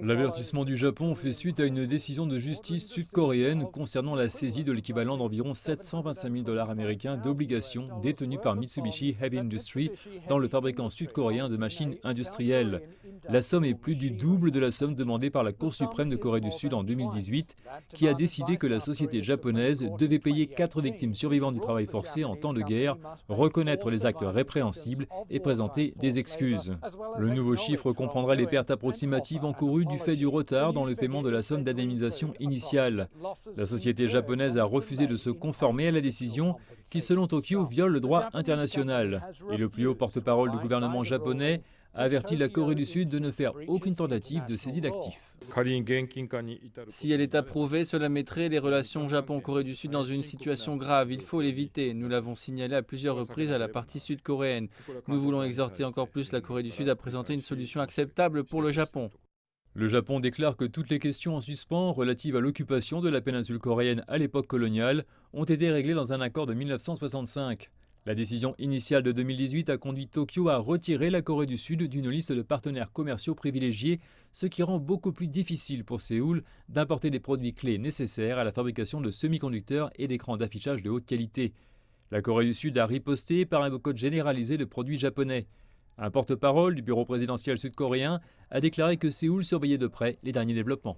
L'avertissement du Japon fait suite à une décision de justice sud-coréenne concernant la saisie de l'équivalent d'environ 725 000 $ américains d'obligations détenues par Mitsubishi Heavy Industries dans le fabricant sud-coréen de machines industrielles. La somme est plus du double de la somme demandée par la Cour suprême de Corée du Sud en 2018, qui a décidé que la société japonaise devait payer 4 victimes survivantes du travail forcé en temps de guerre, reconnaître les actes répréhensibles et présenter des excuses. Le nouveau chiffre comprendra les pertes approximatives encourues du fait du retard dans le paiement de la somme d'indemnisation initiale. La société japonaise a refusé de se conformer à la décision qui, selon Tokyo, viole le droit international. Et le plus haut porte-parole du gouvernement japonais a averti la Corée du Sud de ne faire aucune tentative de saisie d'actifs. Si elle est approuvée, cela mettrait les relations Japon-Corée du Sud dans une situation grave. Il faut l'éviter. Nous l'avons signalé à plusieurs reprises à la partie sud-coréenne. Nous voulons exhorter encore plus la Corée du Sud à présenter une solution acceptable pour le Japon. Le Japon déclare que toutes les questions en suspens relatives à l'occupation de la péninsule coréenne à l'époque coloniale ont été réglées dans un accord de 1965. La décision initiale de 2018 a conduit Tokyo à retirer la Corée du Sud d'une liste de partenaires commerciaux privilégiés, ce qui rend beaucoup plus difficile pour Séoul d'importer des produits clés nécessaires à la fabrication de semi-conducteurs et d'écrans d'affichage de haute qualité. La Corée du Sud a riposté par un boycott généralisé de produits japonais. Un porte-parole du bureau présidentiel sud-coréen a déclaré que Séoul surveillait de près les derniers développements.